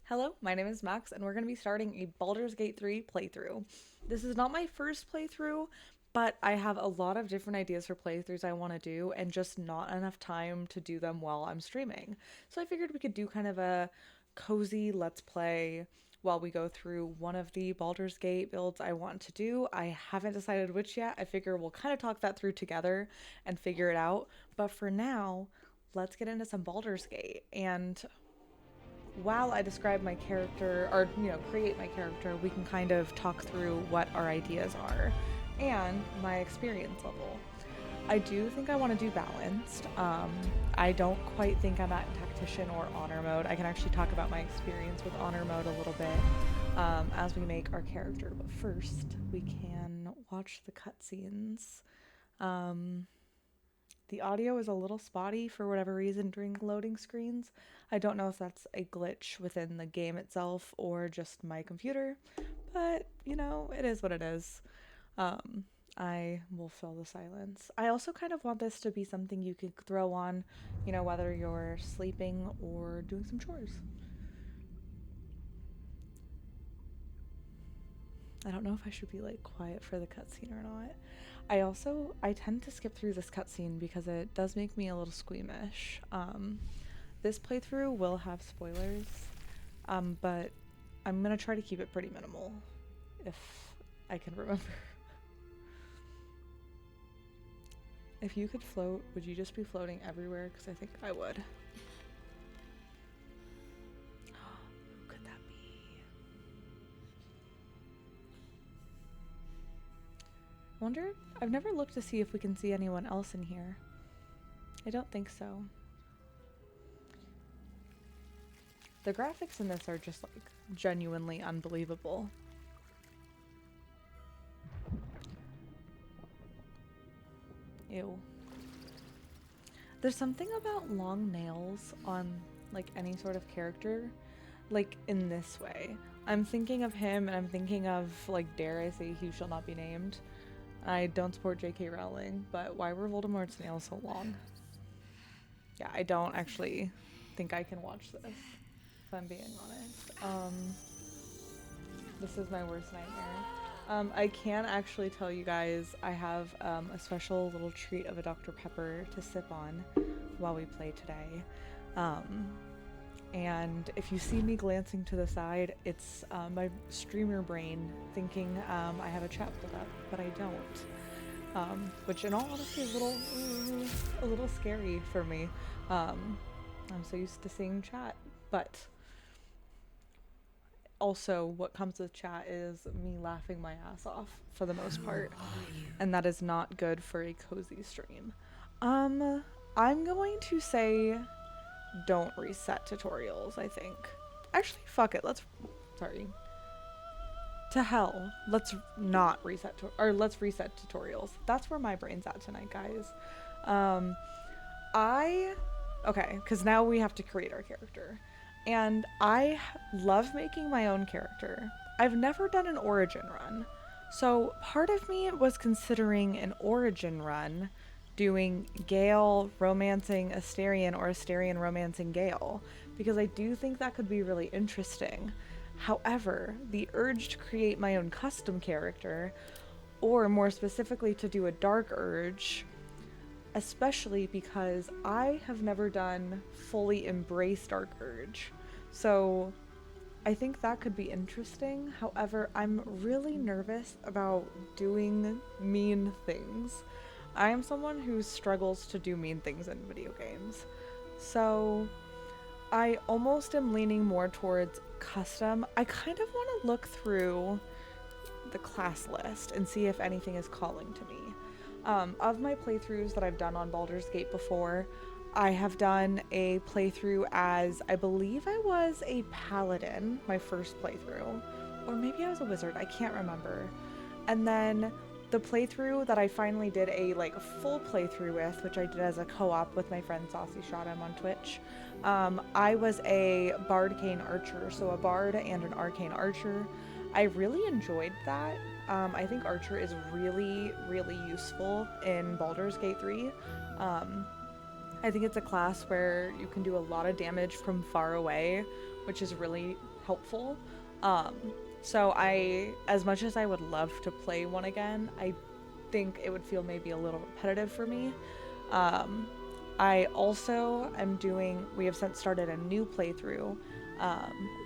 Hello, my name is Max, and we're going to be starting a Baldur's Gate 3 playthrough. This is not my first playthrough, but I have a lot of different ideas for playthroughs I want to do, and just not enough time to do them while I'm streaming. So I figured we could do kind of a cozy let's play while we go through one of the Baldur's Gate builds I want to do. I haven't decided which yet. I figure we'll kind of talk that through together and figure it out. But for now, let's get into some Baldur's Gate. And while I describe my character or create my character, we can kind of talk through what our ideas are and my experience level. I do think I want to do balanced. I don't quite think I'm at tactician or honor mode. I can actually talk about my experience with honor mode a little bit as we make our character. But first, we can watch the cutscenes. Um, the audio is a little spotty for whatever reason during loading screens. I don't know if that's a glitch within the game itself or just my computer, but it is what it is. Um, I will fill the silence. I also kind of want this to be something you could throw on, whether you're sleeping or doing some chores. I don't know if I should be like quiet for the cutscene or not. I tend to skip through this cutscene because it does make me a little squeamish. This playthrough will have spoilers, but I'm gonna try to keep it pretty minimal, if I can remember. If you could float, would you just be floating everywhere? Because I think I would. Who could that be? I wonder, I've never looked to see if we can see anyone else in here. I don't think so. The graphics in this are just like genuinely unbelievable. Ew. There's something about long nails on like any sort of character, like in this way. I'm thinking of him and I'm thinking of, like, dare I say, he shall not be named. I don't support JK Rowling, but why were Voldemort's nails so long? Yeah, I don't actually think I can watch this, if I'm being honest. This is my worst nightmare. I can actually tell you guys I have a special little treat of a Dr. Pepper to sip on while we play today. And if you see me glancing to the side, it's my streamer brain thinking I have a chat pulled up, but I don't. Which in all honesty is a little scary for me. I'm so used to seeing chat, but also what comes with chat is me laughing my ass off for the most part, and that is not good for a cozy stream. I'm going to say don't reset tutorials, I think. Actually, fuck it. Sorry. To hell. Let's not reset, let's reset tutorials. That's where my brain's at tonight, guys. Okay, because now we have to create our character. And I love making my own character. I've never done an origin run. So part of me was considering an origin run, doing Gale romancing Astarion or Astarion romancing Gale, because I do think that could be really interesting. However, the urge to create my own custom character, or more specifically to do a dark urge, especially because I have never done fully embrace dark urge. So I think that could be interesting. However, I'm really nervous about doing mean things. I am someone who struggles to do mean things in video games. So I almost am leaning more towards custom. I kind of want to look through the class list and see if anything is calling to me. Of my playthroughs that I've done on Baldur's Gate before, I have done a playthrough as, I believe I was a paladin, my first playthrough. Or maybe I was a wizard, I can't remember. And then the playthrough that I finally did a full playthrough with, which I did as a co-op with my friend Saucy Shottam on Twitch, I was a Bardcane Archer, so a Bard and an Arcane Archer. I really enjoyed that. I think Archer is really, really useful in Baldur's Gate 3. I think it's a class where you can do a lot of damage from far away, which is really helpful. So as much as I would love to play one again, I think it would feel maybe a little repetitive for me. I also am we have since started a new playthrough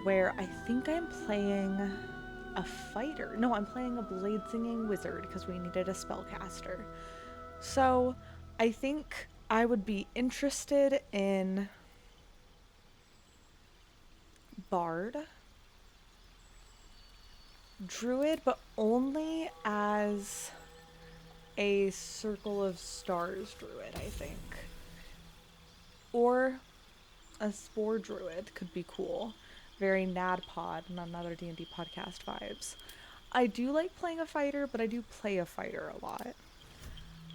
where I think I'm playing a fighter. No, I'm playing a blade singing wizard because we needed a spellcaster. So I think I would be interested in Bard, Druid, but only as a Circle of Stars Druid, I think. Or a Spore Druid could be cool. Very NADPod, not another D&D podcast vibes. I do like playing a fighter, but I do play a fighter a lot.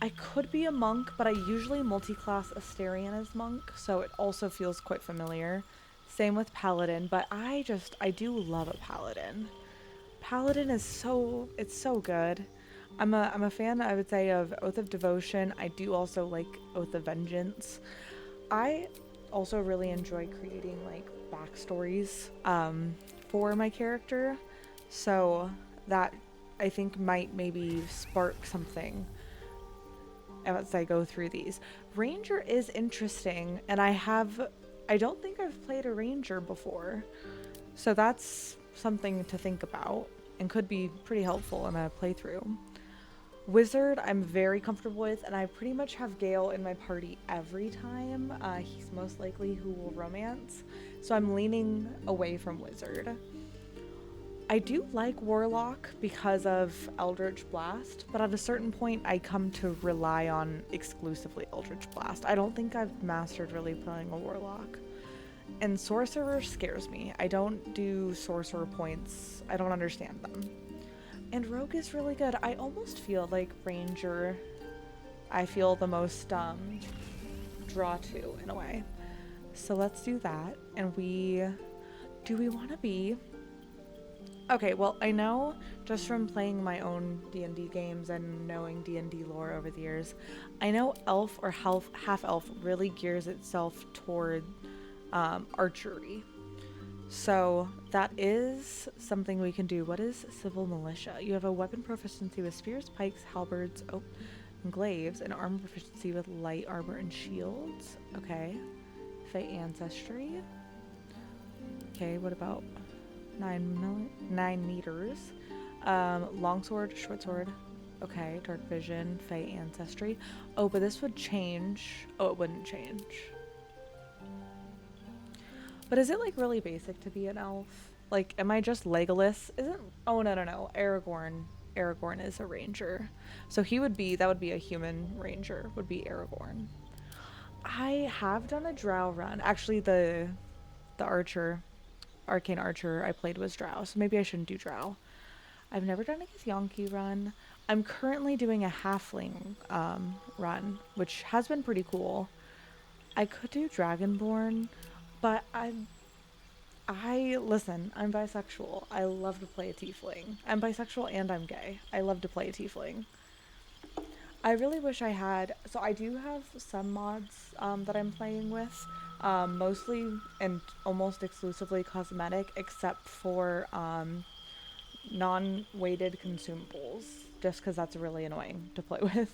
I could be a monk, but I usually multi-class Asterion as monk, so it also feels quite familiar. Same with paladin, but I do love a paladin. Paladin is it's so good. I'm a fan, I would say, of Oath of Devotion. I do also like Oath of Vengeance. I also really enjoy creating like backstories for my character, so that I think might maybe spark something as I go through these. Ranger is interesting, and I don't think I've played a ranger before, so that's something to think about and could be pretty helpful in a playthrough. Wizard, I'm very comfortable with, and I pretty much have Gale in my party every time. He's most likely who will romance, so I'm leaning away from Wizard. I do like Warlock because of Eldritch Blast, but at a certain point I come to rely on exclusively Eldritch Blast. I don't think I've mastered really playing a Warlock. And Sorcerer scares me. I don't do Sorcerer points. I don't understand them. And Rogue is really good. I almost feel like Ranger, I feel the most draw to in a way. So let's do that. And do we want to be... Okay, well, I know just from playing my own D&D games and knowing D&D lore over the years, I know elf or half-elf really gears itself toward archery. So that is something we can do. What is Civil Militia? You have a weapon proficiency with spears, pikes, halberds, and glaives, and armor proficiency with light armor and shields. Okay. Fey Ancestry. Okay, what about 9 meters? Longsword, short sword. Okay, dark vision, Fey Ancestry. Oh, but this would change. Oh, it wouldn't change. But is it like really basic to be an elf? Like, am I just Legolas? Oh, no. Aragorn is a ranger. So that would be a human ranger, would be Aragorn. I have done a drow run. Actually, the arcane archer I played was drow, so maybe I shouldn't do drow. I've never done a Githyanki run. I'm currently doing a halfling run, which has been pretty cool. I could do Dragonborn, but listen, I'm bisexual. I love to play a tiefling. I'm bisexual and I'm gay. I love to play a tiefling. I really wish I had, so I do have some mods that I'm playing with, mostly and almost exclusively cosmetic, except for non-weighted consumables, just because that's really annoying to play with.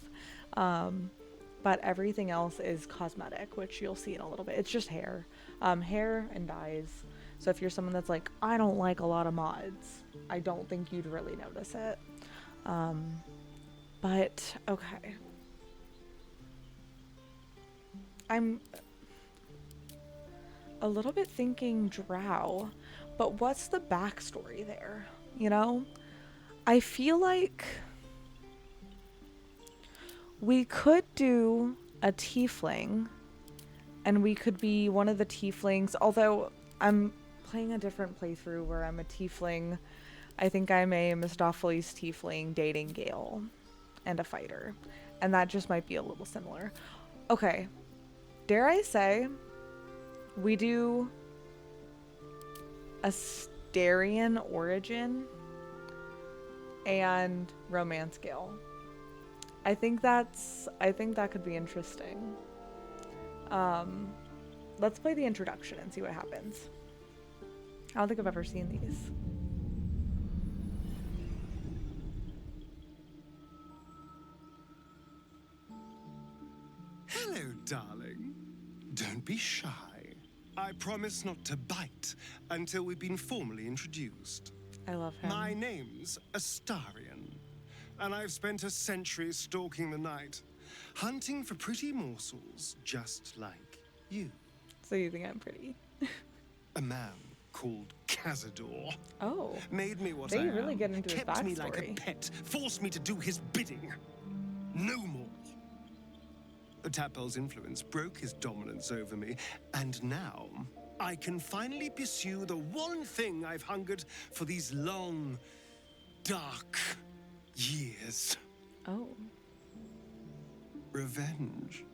But everything else is cosmetic, which you'll see in a little bit. It's just hair and dyes. So if you're someone that's like, I don't like a lot of mods, I don't think you'd really notice it. But okay. I'm a little bit thinking drow, but what's the backstory there? You know? I feel like we could do a tiefling, and we could be one of the tieflings, although I'm playing a different playthrough where I'm a tiefling. I think I'm a Mistopheles tiefling dating Gale and a fighter, and that just might be a little similar. Okay, dare I say we do Asterion origin and romance Gale. I think that could be interesting. Let's play the introduction and see what happens. I don't think I've ever seen these. Hello, darling. Don't be shy. I promise not to bite until we've been formally introduced. I love him. My name's Astarion, and I've spent a century stalking the night, hunting for pretty morsels just like you. So you think I'm pretty? A man called Cazador made me what I they am. really get into his Kept me backstory. like a pet, forced me to do his bidding. No more. The Tadpole's influence broke his dominance over me, and now I can finally pursue the one thing I've hungered for these long, dark years. Oh. Revenge.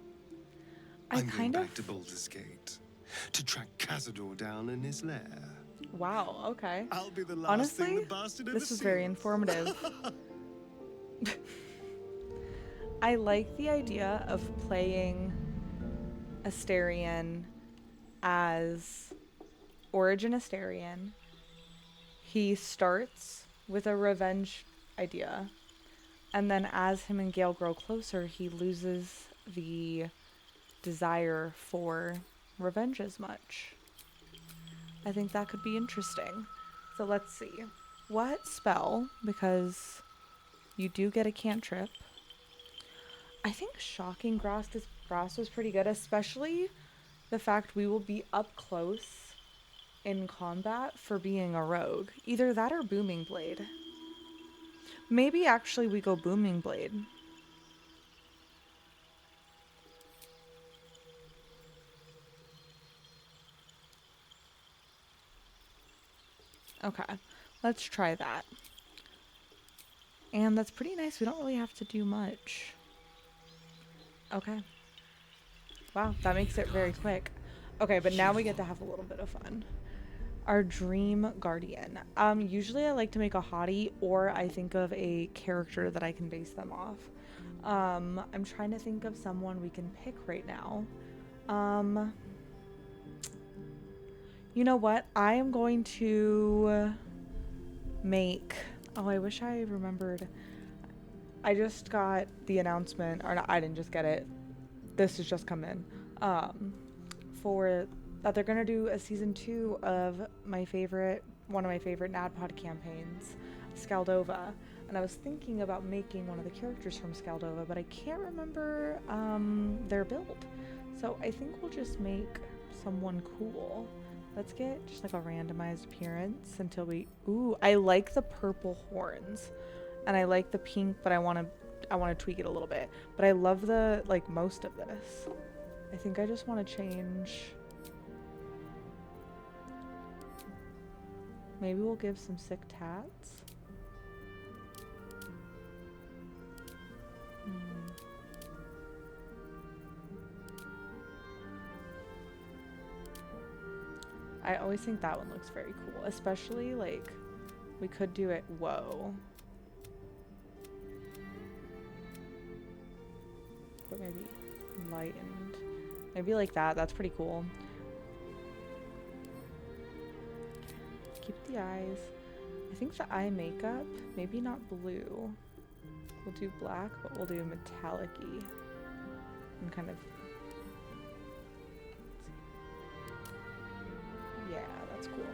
I I'm going kind back of... to Baldurs Gate to track Cazador down in his lair. Wow, okay. I'll be the last thing Honestly, the bastard this was very informative. I like the idea of playing Astarion as Origin Astarion. He starts with a revenge idea, and then as him and Gale grow closer, he loses the desire for revenge as much. I think that could be interesting. So let's see. What spell, because you do get a cantrip. I think Shocking Grasp was pretty good, especially the fact we will be up close in combat for being a rogue. Either that or Booming Blade. Maybe actually we go Booming Blade. Okay, let's try that. And that's pretty nice. We don't really have to do much. Okay. Wow, that makes it very quick. Okay, but now we get to have a little bit of fun. Our dream guardian. Usually I like to make a hottie, or I think of a character that I can base them off. I'm trying to think of someone we can pick right now. You know what? I am going to make... Oh, I wish I remembered. I just got the announcement, or not, I didn't just get it. This has just come in. For that they're gonna do a season 2 of one of my favorite NADPOD campaigns, Skaldova. And I was thinking about making one of the characters from Skaldova, but I can't remember their build. So I think we'll just make someone cool. Let's get just like a randomized appearance until we... Ooh, I like the purple horns. And I like the pink, but I want to tweak it a little bit. But I love the, like, most of this. I think I just want to change... Maybe we'll give some sick tats. I always think that one looks very cool. Especially, like, we could do it... Whoa. But maybe lightened. Maybe like that. That's pretty cool. Keep the eyes. I think the eye makeup, maybe not blue. We'll do black, but we'll do metallic-y. And kind of... Yeah, that's cool.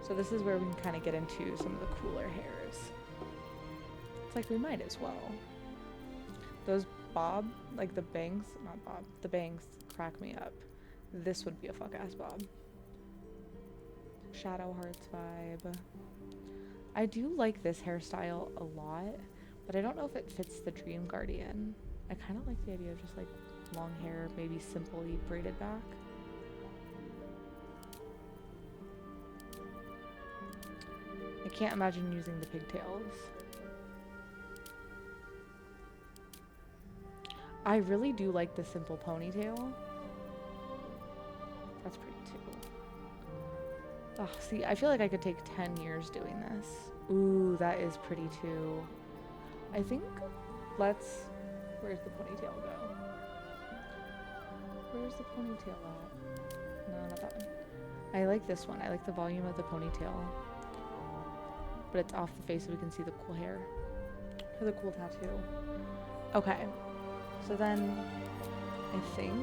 So this is where we can kind of get into some of the cooler hairs. It's like we might as well. Those bob, like the bangs, not bob, the bangs crack me up. This would be a fuck-ass bob. Shadow Hearts vibe. I do like this hairstyle a lot, but I don't know if it fits the Dream Guardian. I kind of like the idea of just like long hair, maybe simply braided back. I can't imagine using the pigtails. I really do like the simple ponytail. That's pretty too. Oh, see, I feel like I could take 10 years doing this. Ooh, that is pretty too. I think let's... Where's the ponytail go? Where's the ponytail at? No, not that one. I like this one. I like the volume of the ponytail. But it's off the face so we can see the cool hair. Or the cool tattoo. Okay. So then, I think...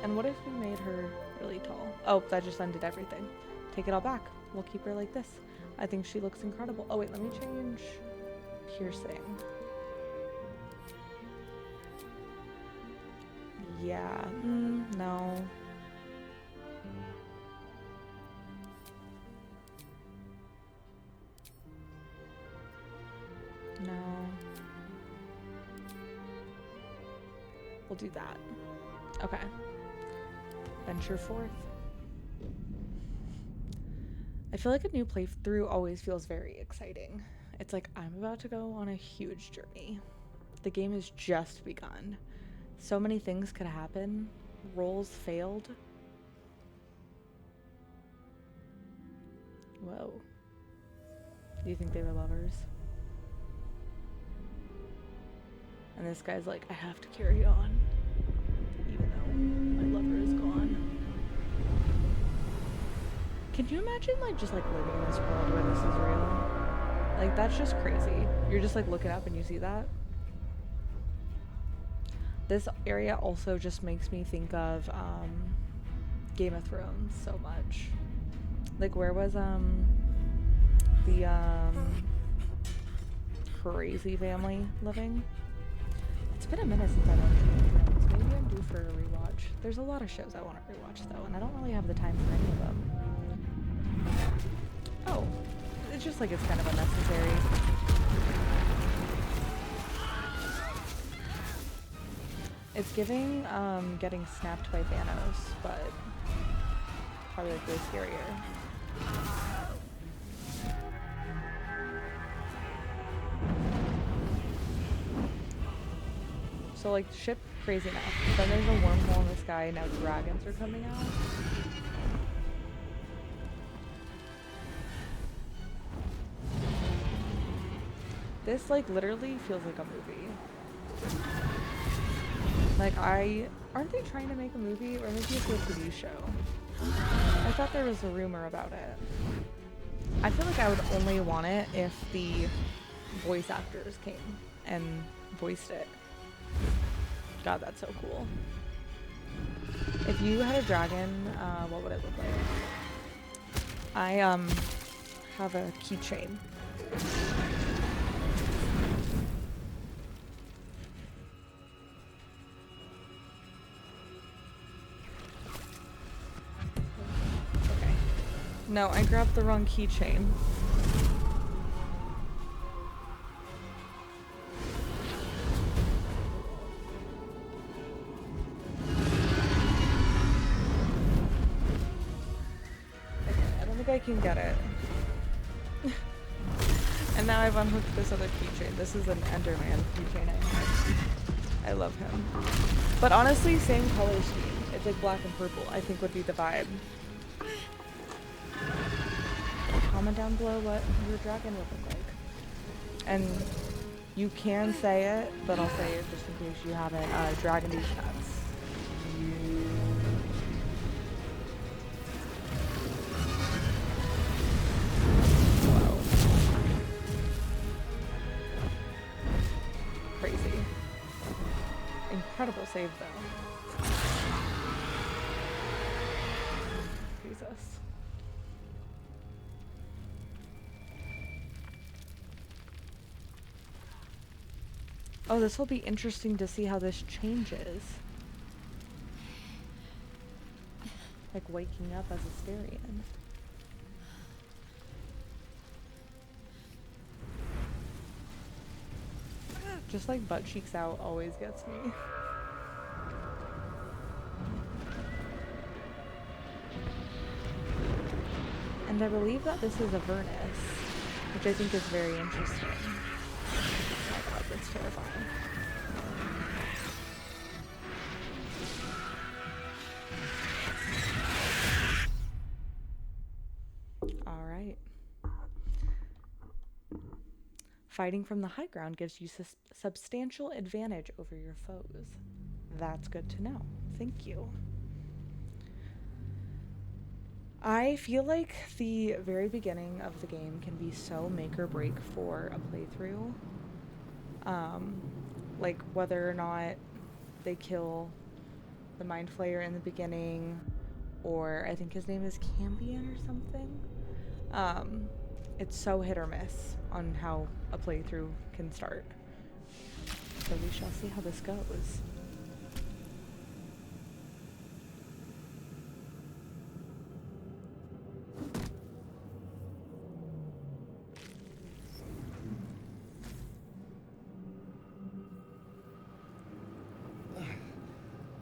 And what if we made her really tall? Oh, that just undid everything. Take it all back. We'll keep her like this. I think she looks incredible. Oh wait, let me change piercing. Yeah, no. No. We'll do that. Okay. Venture forth. I feel like a new playthrough always feels very exciting. It's like I'm about to go on a huge journey. The game has just begun. So many things could happen. Roles failed. Whoa. Do you think they were lovers? And this guy's like, I have to carry on, even though my lover is gone. Can you imagine like just like living in this world where this is real? Like that's just crazy. You're just like looking up and you see that. This area also just makes me think of Game of Thrones so much. Like where was the crazy family living? It's been a minute since I watched Game of Thrones. Maybe I'm due for a rewatch. There's a lot of shows I want to rewatch though, and I don't really have the time for any of them. Oh, it's just like it's kind of unnecessary. It's giving getting snapped by Thanos, but probably like way scarier. So like ship crazy enough. Then there's a wormhole in the sky, now dragons are coming out. This like literally feels like a movie. Like aren't they trying to make a movie or maybe it's a TV show? I thought there was a rumor about it. I feel like I would only want it if the voice actors came and voiced it. God, that's so cool. If you had a dragon, what would it look like? I have a keychain. Okay. No, I grabbed the wrong keychain. I can get it. And now I've unhooked this other keychain. This is an Enderman keychain I have. I love him. But honestly, same color scheme. It's like black and purple, I think would be the vibe. Comment down below what your dragon would look like. And you can say it, but I'll say it just in case you haven't. Dragon these nuts. Incredible save though. Jesus. Oh, this will be interesting to see how this changes. Like waking up as a Styrian. Just like butt cheeks out always gets me. And I believe that this is Avernus, which I think is very interesting. Oh my god, that's terrifying. Fighting from the high ground gives you substantial advantage over your foes. That's good to know. Thank you. I feel like the very beginning of the game can be so make or break for a playthrough. Like whether or not they kill the Mind Flayer in the beginning, or I think his name is Cambion or something. It's so hit or miss on how a playthrough can start. So we shall see how this goes.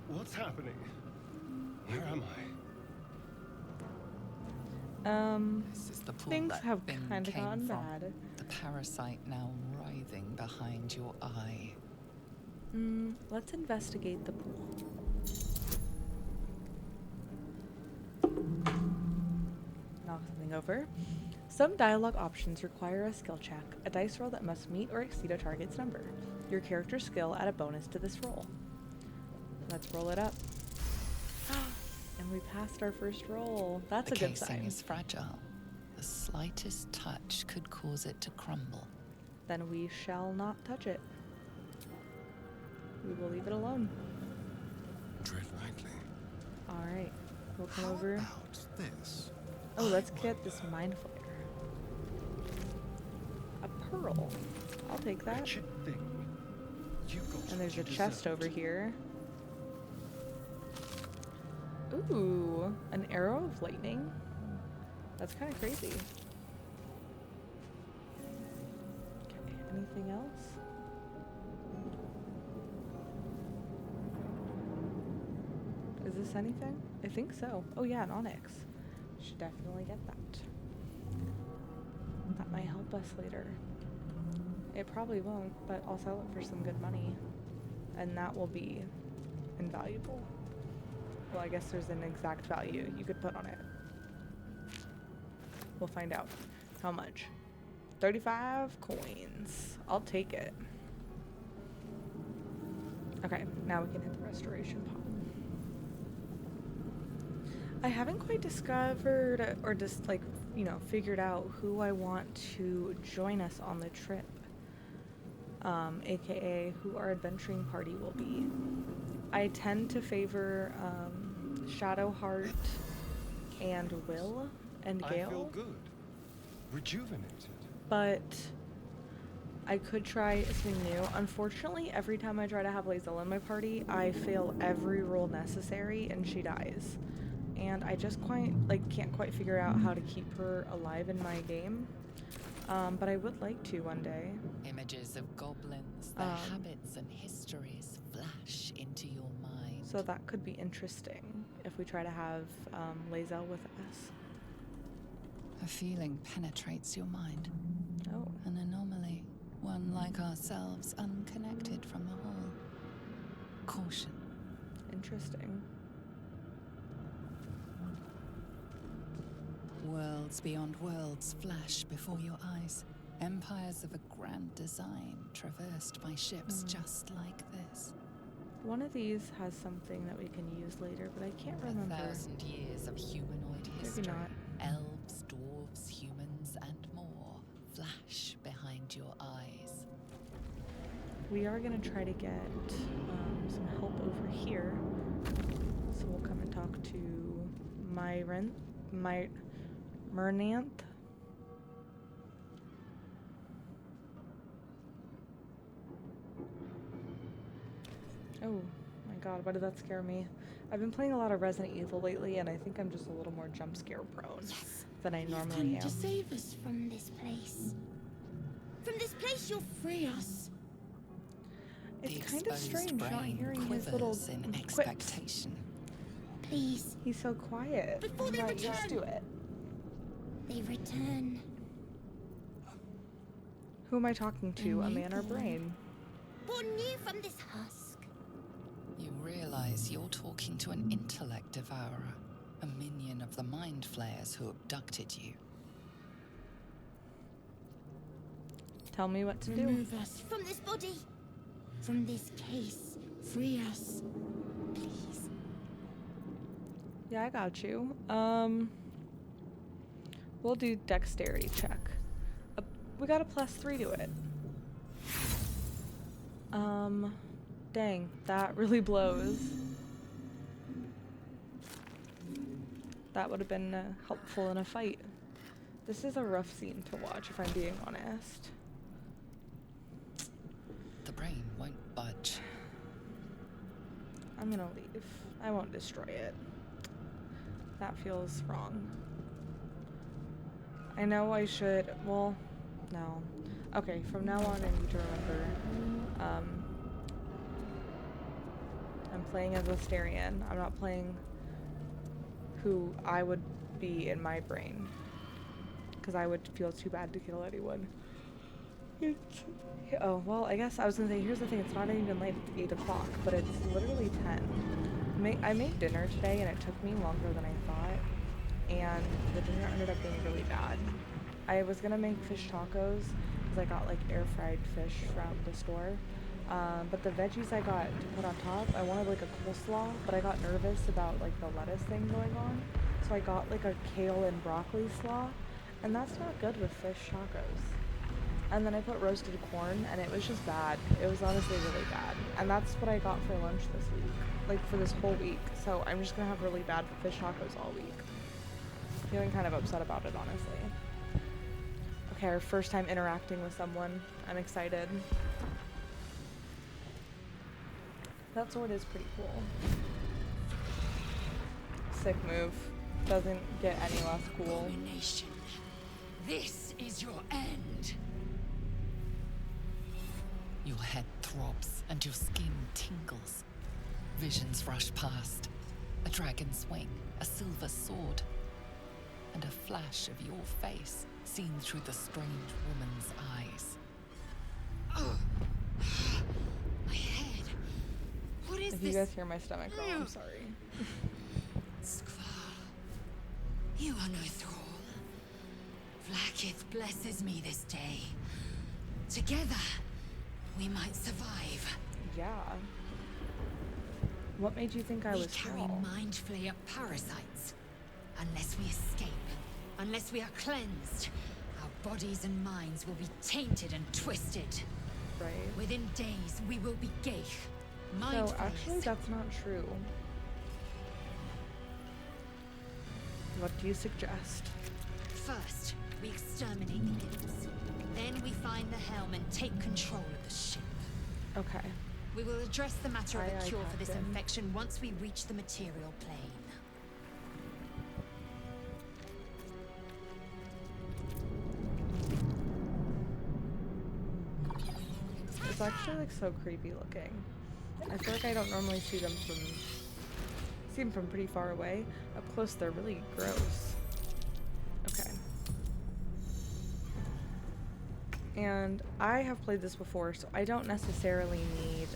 What's happening? Where am This is the pool Things that have thing kind of came gone from. bad. The parasite now writhing behind your eye. Let's investigate the pool. Knock something over. Some dialogue options require a skill check, a dice roll that must meet or exceed a target's number. Your character's skill add a bonus to this roll. Let's roll it up. And we passed our first roll. That's a good The sign. casing is fragile. The slightest touch could cause it to crumble. Then we shall not touch it. We will leave it alone. Tread lightly. Alright. We'll come How over. about this? Oh, let's get this Mind Flayer. A pearl. I'll take that. Wretched thing. You got And there's a what you chest deserved. over here. Ooh, an arrow of lightning. That's kind of crazy. Okay, anything else? Is this anything? I think so. Oh yeah, an onyx. Should definitely get that. That might help us later. It probably won't, but I'll sell it for some good money. And that will be invaluable. Well, I guess there's an exact value you could put on it. We'll find out. How much? 35 coins. I'll take it. Okay, now we can hit the restoration pot. I haven't quite discovered or just like, figured out who I want to join us on the trip. AKA who our adventuring party will be. I tend to favor Shadowheart and Will and I feel Gale, good. Rejuvenated. but I could try something new. Unfortunately, every time I try to have Lae'zel in my party, I fail every roll necessary and she dies. And I just can't quite figure out how to keep her alive in my game. But I would like to one day. Images of goblins, their habits and histories flash into your mind. So that could be interesting if we try to have Lae'zel with us. A feeling penetrates your mind. Oh. An anomaly. One like ourselves, unconnected from the whole. Caution. Interesting. Worlds beyond worlds flash before your eyes. Empires of a grand design, traversed by ships just like this. One of these has something that we can use later, but I can't remember. 1,000 years of humanoid history. not. Elves, dwarves, humans, and more flash behind your eyes. We are going to try to get some help over here. So we'll come and talk to Mernanth. Oh my god, why did that scare me? I've been playing a lot of Resident Evil lately, and I think I'm just a little more jump scare prone than I normally am. To save us from this place. From this place, you'll free us. It's The kind of exposed strange not brain hearing his little quivers in quips. expectation. Please, He's so quiet. Before I'm they not return. used to it. they return. Who am I talking to? A man or newborn. brain? Born new from this husk. You realize you're talking to an intellect devourer, a minion of the mind flayers who abducted you. Tell me what to do. Remove us from this body, from this case. Free us, please. Yeah, I got you. We'll do dexterity check. We got a +3 to it. Dang, that really blows. That would have been helpful in a fight. This is a rough scene to watch, if I'm being honest. The brain won't budge. I'm gonna leave. I won't destroy it. That feels wrong. I know I should, well, no. Okay, from now on I need to remember, I'm playing as Astarion. I'm not playing who I would be in my brain. Because I would feel too bad to kill anyone. Oh, well, I guess I was gonna say, here's the thing, it's not even late, it's 8 o'clock, but it's literally 10. I made dinner today and it took me longer than I thought, and the dinner ended up being really bad. I was gonna make fish tacos, because I got like air fried fish from the store, but the veggies I got to put on top, I wanted like a coleslaw, but I got nervous about like the lettuce thing going on, so I got like a kale and broccoli slaw, and that's not good with fish tacos. And then I put roasted corn, and it was just bad. It was honestly really bad. And that's what I got for lunch this week. Like, for this whole week. So I'm just gonna have really bad fish tacos all week. Feeling kind of upset about it, honestly. Okay, our first time interacting with someone. I'm excited. That sword is pretty cool. Sick move. Doesn't get any less cool. Abomination. This is your end. Your head throbs and your skin tingles. Visions rush past. A dragon's wing, a silver sword, and a flash of your face seen through the strange woman's eyes. Oh. My head. What is If this? you guys hear my stomach growl, I'm sorry. Skvar. You are no thrall. Vlaakith blesses me this day. Together, we might survive. Yeah. What made you think I We was carry small? mind flayer parasites. Unless we escape, unless we are cleansed, our bodies and minds will be tainted and twisted. Right. Within days, we will be Gaith. Mind So actually, flayers. that's not true. What do you suggest? First, we exterminate the imps. Then we find the helm and take control of the ship. Okay. We will address the matter of Aye, a aye, cure for this Captain. infection once we reach the material plane. It's actually like so creepy looking. I feel like I don't normally see them from pretty far away. Up close, they're really gross. Okay. And I have played this before, so I don't necessarily need,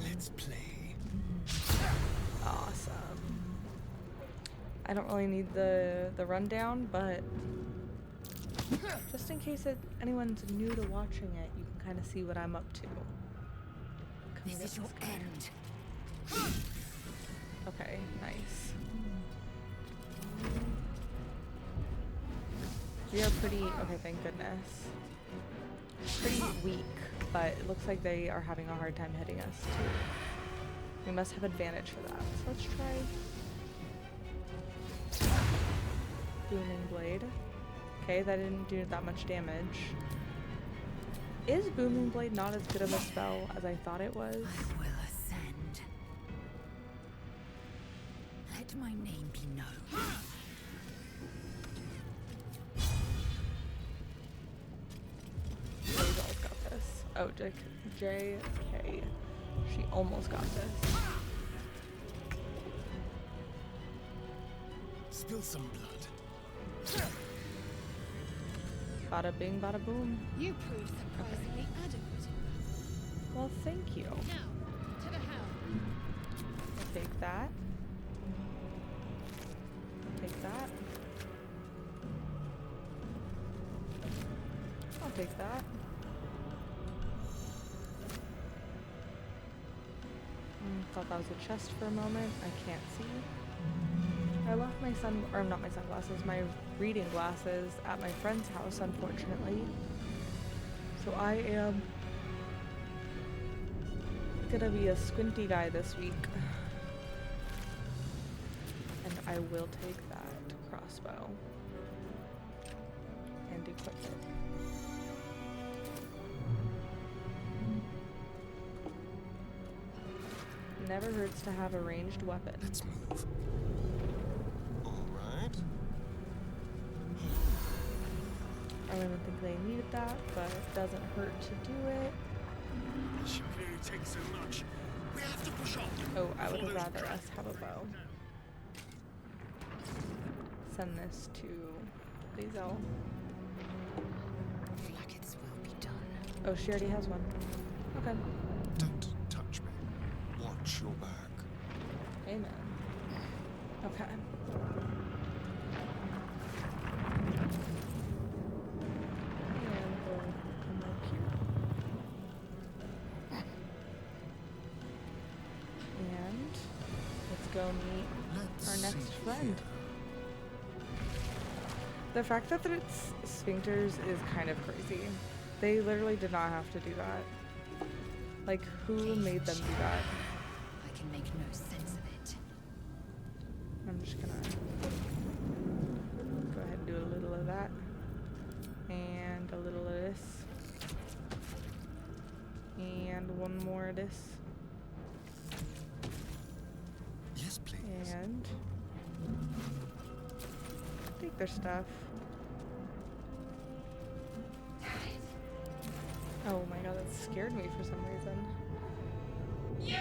Let's play. awesome. I don't really need the rundown, but just in case anyone's new to watching it, you can kind of see what I'm up to. Come This get is your guy. end. Okay, nice. We are pretty, okay, thank goodness. Pretty weak, but it looks like they are having a hard time hitting us too. We must have advantage for that. So let's try Booming Blade. Okay, that didn't do that much damage. Is Booming Blade not as good of a spell as I thought it was? I will ascend. Let my name be known. Ray's almost got this. Oh, JK. She almost got this. Spill some blood. Bada bing, bada boom. You proved surprisingly adequate. Well, thank you. Now, to the helm. I'll take that. Take that. I'll take that. Thought that was a chest for a moment. I can't see. I left my not my sunglasses, my reading glasses at my friend's house, unfortunately. So I am gonna be a squinty guy this week. And I will take that crossbow and equip it. Never hurts to have a ranged weapon. Let's move. All right. I don't even think they needed that, but it doesn't hurt to do it. She can only take so much. We have to push on. Oh, I would before have those rather us have a bow. Send this to Liesel. Flackets will be done. Oh, she already has one. Okay. Don't touch me. Watch your back. Amen. Okay. And we'll come up here. And let's go meet Let's our next see friend. here. The fact that it's sphincters is kind of crazy. They literally did not have to do that. Like, who made them do that? I can make no sense of it. I'm just gonna go ahead and do a little of that. And a little of this. And one more of this. Yes, please. And take their stuff. Oh my god, that scared me for some reason. You!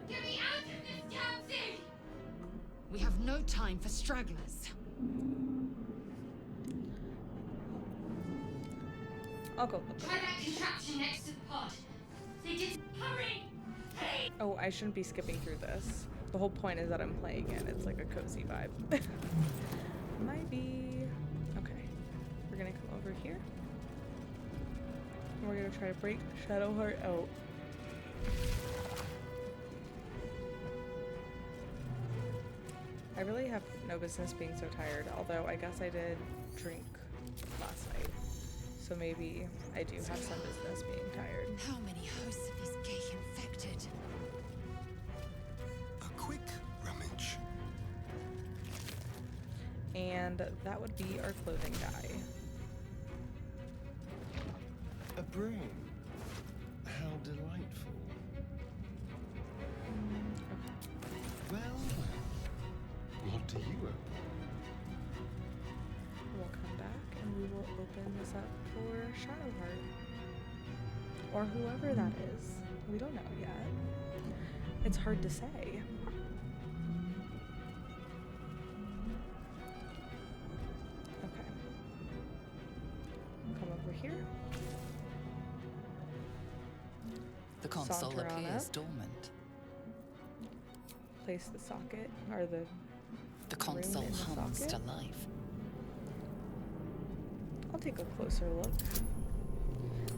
Get me out of this damn thing! We have no time for stragglers. I'll go with Try that. that contraption next to the pod. They did. Hurry! Hey! Oh, I shouldn't be skipping through this. The whole point is that I'm playing it. It's like a cozy vibe. Might be... Okay. We're gonna come over here. We're gonna try to break Shadowheart out. I really have no business being so tired, although I guess I did drink last night. So maybe I do have some business being tired. How many hosts of this gate infected? A quick rummage. And that would be our clothing guy. A brain. How delightful. Well, well. What do you open? We'll come back and we will open this up for Shadowheart. Or whoever that is. We don't know yet. It's hard to say. Okay. Come over here. The console Saunter on appears up. dormant. Place the socket, or the The console in the hums socket? to life. I'll take a closer look.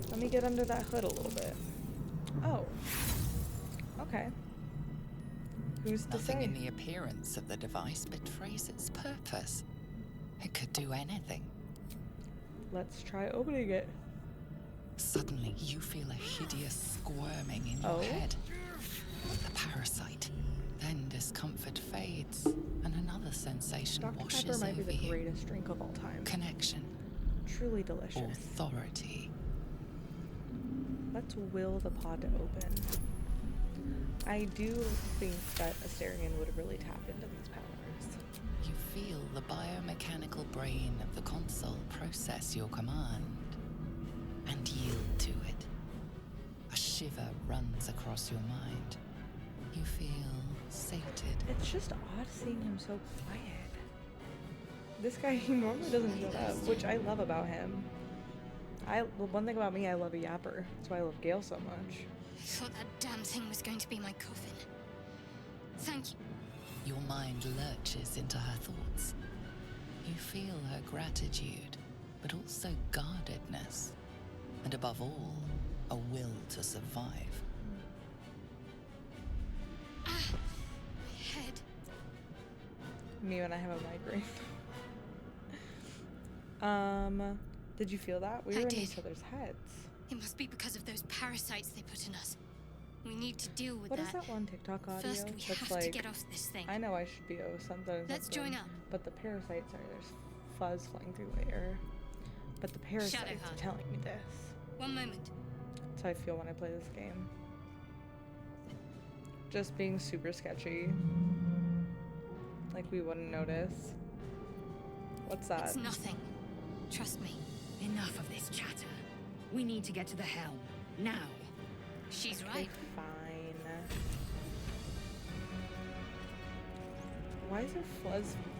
Let me get under that hood a little bit. Oh. Okay. Who's to Nothing say? in the appearance of the device betrays its purpose. It could do anything. Let's try opening it. Suddenly, you feel a hideous squirming in Oh? your head. The parasite. Then discomfort fades, and another sensation Dr. Pepper washes might be over the you. greatest drink of all time. Connection, Truly delicious. authority. Let's will the pod to open. I do think that Asterion would really tap into these powers. You feel the biomechanical brain of the console process your command and yield to it. A shiver runs across your mind. You feel sated. It's just odd seeing him so quiet. This guy, he normally doesn't shut up, which I love about him. Well, one thing about me, I love a yapper. That's why I love Gale so much. I thought that damn thing was going to be my coffin. Thank you. Your mind lurches into her thoughts. You feel her gratitude, but also guardedness. And above all, a will to survive. Me when I have a migraine. Did you feel that? We I were in did. each other's heads. It must be because of those parasites they put in us. We need to deal with What that. is that one TikTok audio First, we that's have like, to get off this thing. I know I should be something. Let's join up. But the parasites are, there's fuzz flying through the air. But the parasites are Shadowheart. telling me this. One moment. That's how I feel when I play this game. Just being super sketchy. Like we wouldn't notice. What's that? It's nothing. Trust me. Enough of this chatter. We need to get to the helm. Now. She's Okay, right. fine. Why is there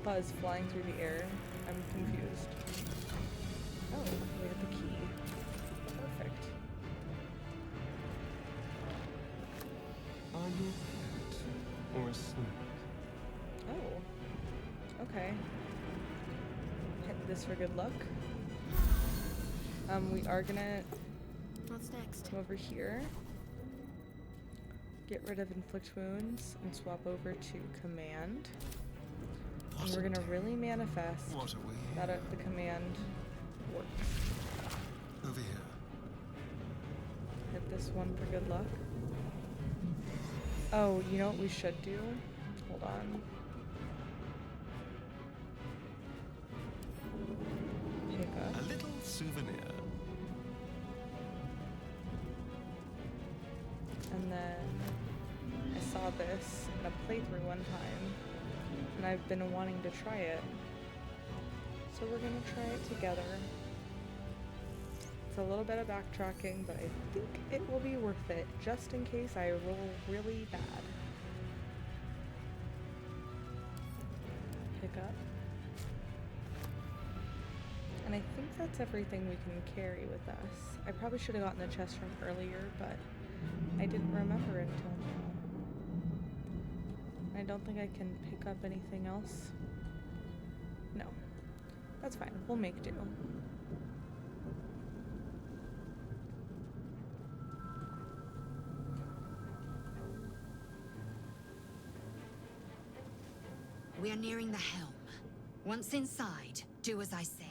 buzz flying through the air? I'm confused. Oh, we have the key. Perfect. Are you a pet or a snake? Oh. Okay. Hit this for good luck. We are gonna What's next? come over here. Get rid of inflict wounds and swap over to command. And we're gonna really manifest What are we? that the command works. Over here. Hit this one for good luck. Oh, you know what we should do? Hold on. Pick up. A little souvenir. And then I saw this in a playthrough one time, and I've been wanting to try it. So we're gonna try it together. It's a little bit of backtracking, but I think it will be worth it, just in case I roll really bad. Pick up. And I think that's everything we can carry with us. I probably should have gotten the chest from earlier, but I didn't remember it until now. I don't think I can pick up anything else. No. That's fine. We'll make do. We are nearing the helm. Once inside, do as I say.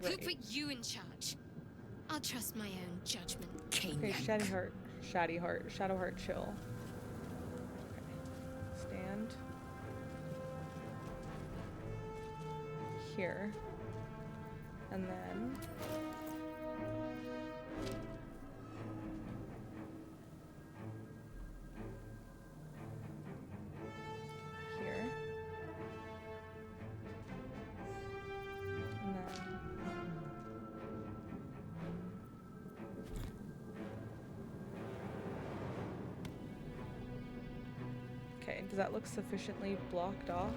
Who put you in charge? I'll trust my own judgment. Okay, Shadowheart, chill. Okay. Stand. Here. And then... here. And then... Okay, does that look sufficiently blocked off?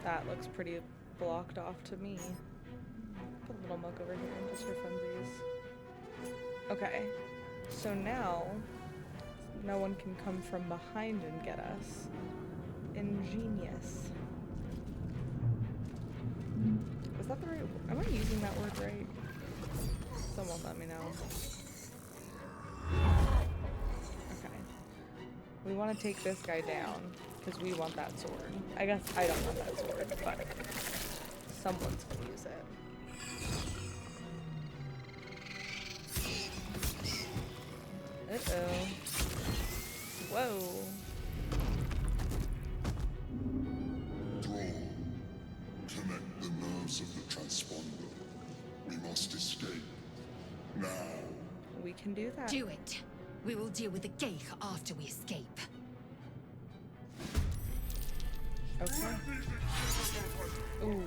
That looks pretty blocked off to me. Put a little muck over here just for funsies. Okay, so now no one can come from behind and get us. Ingenious. Is that the right word? Am I using that word right? Someone let me know. Okay. We want to take this guy down because we want that sword. I guess I don't want that sword, but someone's gonna use it. Uh-oh. Whoa. Thrall, connect the nerves of the transponder. We must escape. Now. We can do that. Do it. We will deal with the Gate after we escape. Okay. Ooh,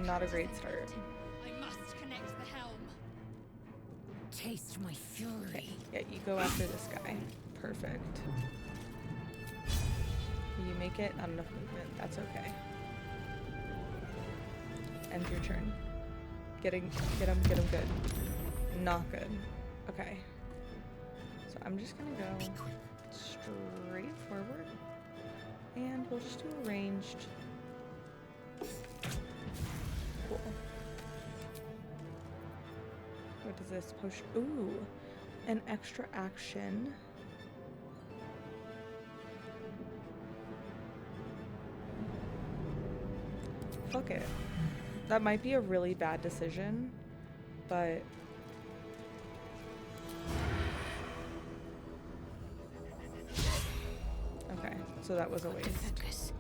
not a great start. I must connect the helm. Taste my fury. Okay, yeah, you go after this guy. Perfect. You make it, not enough movement. That's okay. End your turn. Get him good. Not good. Okay. So I'm just gonna go straight forward. And we'll just do a ranged. Cool. this potion? Ooh, an extra action. Fuck it. That might be a really bad decision, but okay, so that was a waste Focus.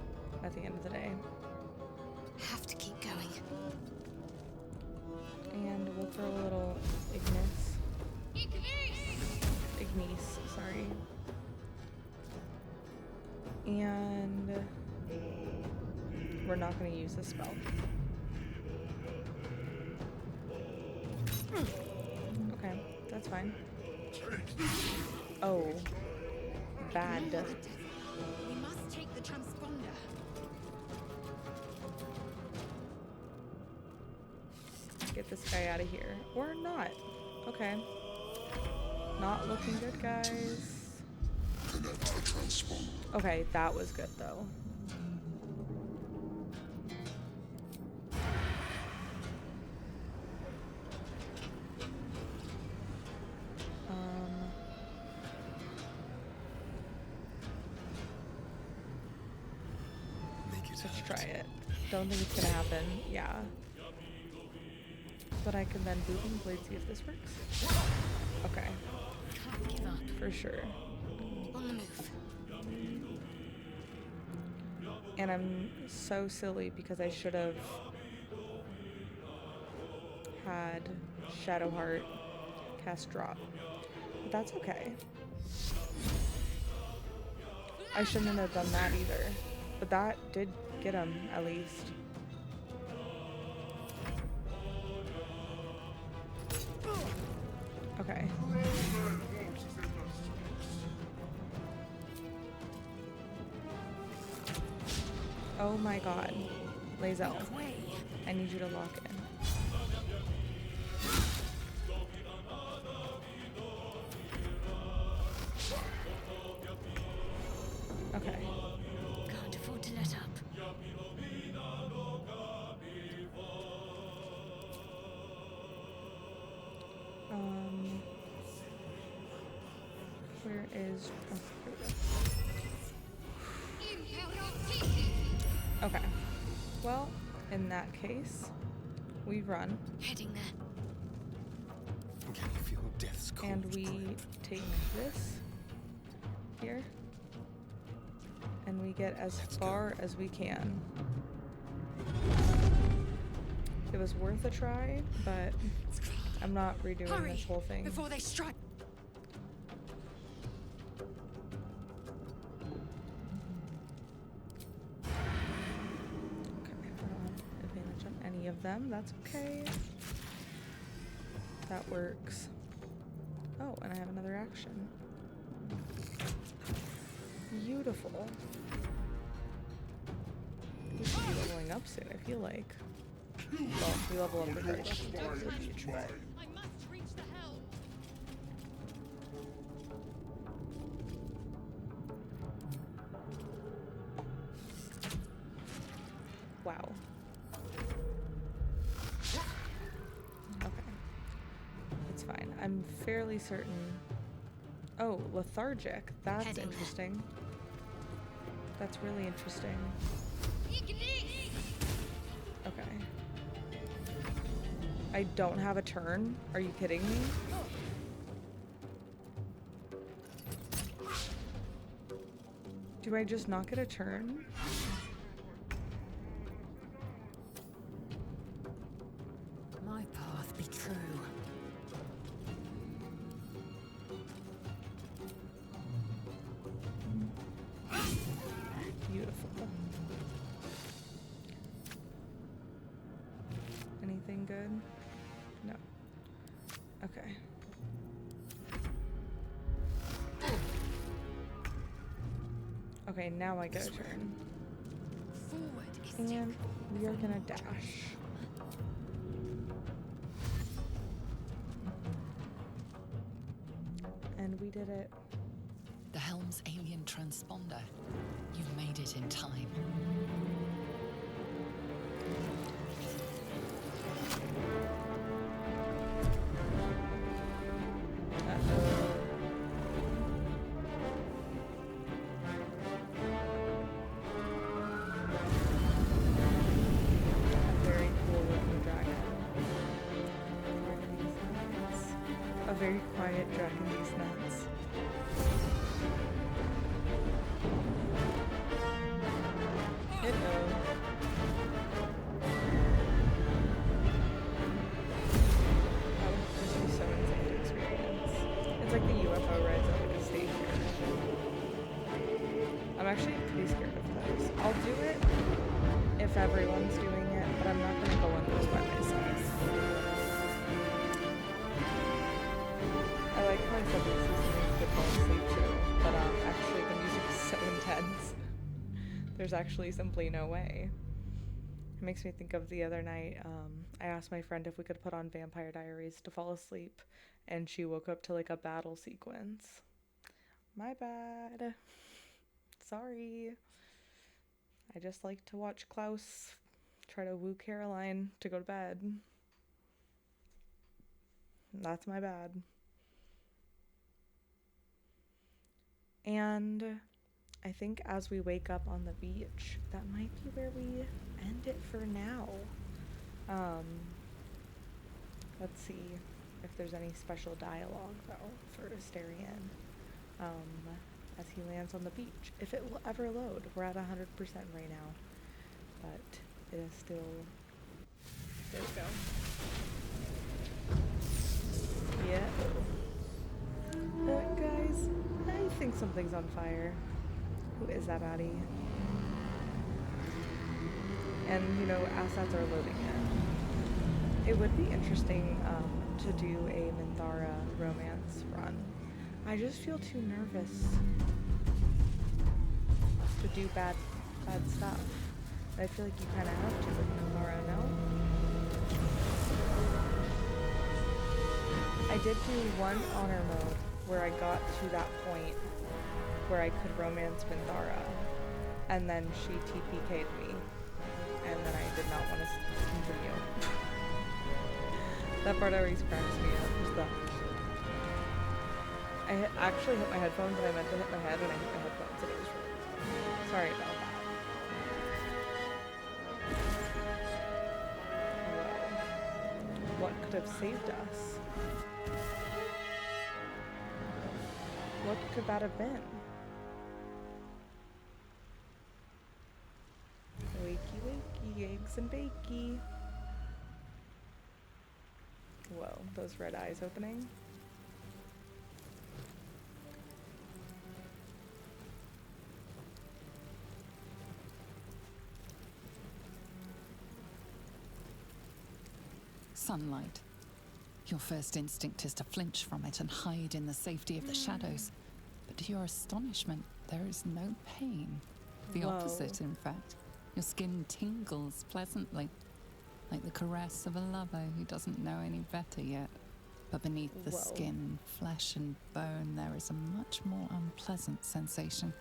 at the end of the day. Have to keep going. And we'll throw a little Ignis, sorry. And we're not going to use the spell. Okay, that's fine. Oh, bad. We must take the transponder. Get this guy out of here. Or not. Okay. Not looking good, guys. Connect the transponder. Okay, that was good, though. Let's try it. Don't think it's gonna happen. Yeah. But I can then booping blade see if this works. Okay. Can't give up. For sure. On the move. And I'm so silly because I should have had Shadowheart cast drop. But that's okay. I shouldn't have done that either. But that did get him, at least. Okay. Oh my god. Lae'zel, I need you to lock in. Okay. Can't afford to let up. Where is... Oh, here we go. Okay. Well, in that case, we run. Heading there. Can you feel death's cold And we grip? take this here. And we get as far as we can. It was worth a try, but I'm not redoing Hurry, this whole thing. before they strike. Okay, I don't have advantage on any of them. That's okay. That works. Oh, and I have another action. Beautiful. We should be leveling up soon, I feel like. Well, we level up regardless. I must reach the helm. Wow. Okay. It's fine. I'm fairly certain. Oh, lethargic. That's Heading there. interesting. That's really interesting. Okay. I don't have a turn. Are you kidding me? Do I just not get a turn? My path be true. Beautiful. Anything good? No. Okay. Okay, now I get a turn. Forward is And we are gonna dash. And we did it. The helm's alien transponder. You've made it in time. very quiet dragging these nuts. Uh-oh. That would just be so insane to experience. It's like the UFO rides at like a state fair. I'm actually pretty scared of those. I'll do it if everyone's doing it, but I'm not gonna go on those by myself. I like how I said this is something you could fall asleep to, but actually the music is so intense. There's actually simply no way. It makes me think of the other night, I asked my friend if we could put on Vampire Diaries to fall asleep, and she woke up to like a battle sequence. My bad. Sorry. I just like to watch Klaus try to woo Caroline to go to bed. That's my bad. And I think as we wake up on the beach, that might be where we end it for now. Let's see if there's any special dialogue though for Asterion as he lands on the beach. If it will ever load. We're at 100% right now, but it is still. There we go. Yeah. Guys, I think something's on fire. Who is that baddie? And, you know, assets are loading in. It would be interesting to do a Minthara romance run. I just feel too nervous to do bad stuff. I feel like you kind of have to with Minthara, no? I did do one honor mode where I got to that point where I could romance Minthara, and then she TPK'd me, and then I did not want to continue. That part always cracks me up. Just the... I actually hit my headphones, and I meant to hit my head, and I hit my headphones, and it was really... Sorry about that. Whoa. What could have saved us? What could that have been? Wakey, wakey, eggs and bakey. Whoa, those red eyes opening. Sunlight. Your first instinct is to flinch from it and hide in the safety of the shadows. But to your astonishment, there is no pain. The Whoa. opposite, in fact. Your skin tingles pleasantly, like the caress of a lover who doesn't know any better yet. But beneath the Whoa. skin, flesh and bone, there is a much more unpleasant sensation.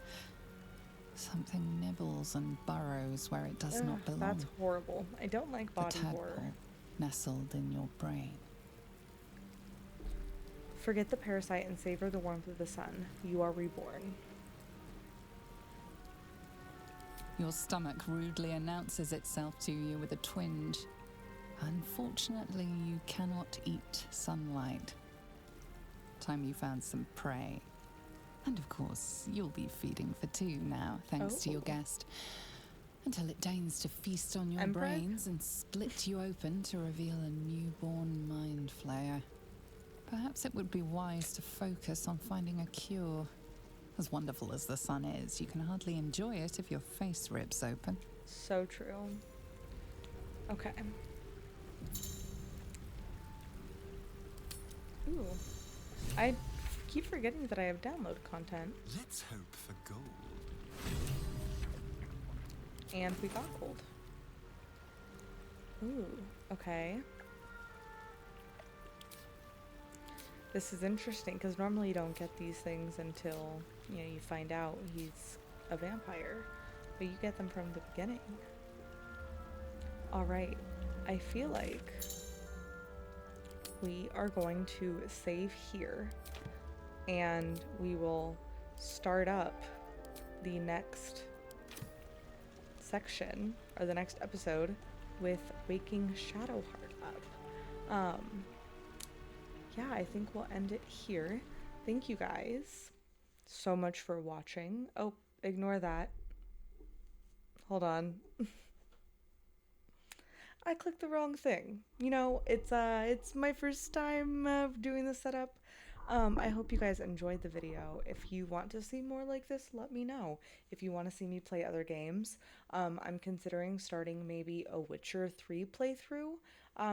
Something nibbles and burrows where it does not belong. That's horrible. I don't like body the horror. tadpole nestled in your brain. Forget the parasite and savor the warmth of the sun. You are reborn. Your stomach rudely announces itself to you with a twinge. Unfortunately, you cannot eat sunlight. Time you found some prey. And of course, you'll be feeding for two now, thanks to your guest. Until it deigns to feast on your brains and split you open to reveal a newborn mind flayer. Perhaps it would be wise to focus on finding a cure. As wonderful as the sun is, you can hardly enjoy it if your face rips open. So true. Okay. Ooh. I keep forgetting that I have download content. Let's hope for gold. And we got gold. Ooh, okay. This is interesting because normally you don't get these things until, you know, you find out he's a vampire, but you get them from the beginning. All right, I feel like we are going to save here and we will start up the next section or the next episode with waking Shadowheart up. yeah, I think we'll end it here. Thank you guys so much for watching. Oh, ignore that. Hold on. I clicked the wrong thing. You know, it's my first time doing the setup. I hope you guys enjoyed the video. If you want to see more like this, let me know. If you want to see me play other games, I'm considering starting maybe a Witcher 3 playthrough,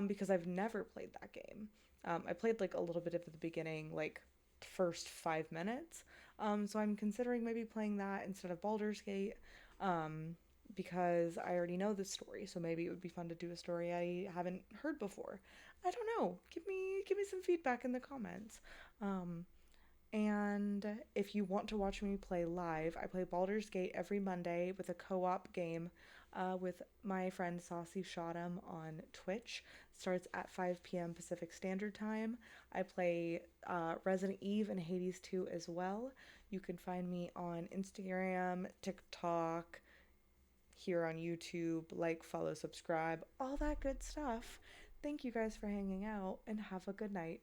because I've never played that game. I played like a little bit at the beginning, like first 5 minutes. So I'm considering maybe playing that instead of Baldur's Gate. Because I already know the story, so maybe it would be fun to do a story I haven't heard before. I don't know. Give me some feedback in the comments. And if you want to watch me play live, I play Baldur's Gate every Monday with a co-op game with my friend Saucy Shot'em on Twitch. It starts at 5 p.m. Pacific Standard Time. I play Resident Eve and Hades 2 as well. You can find me on Instagram, TikTok, here on YouTube, like, follow, subscribe, all that good stuff. Thank you guys for hanging out and have a good night.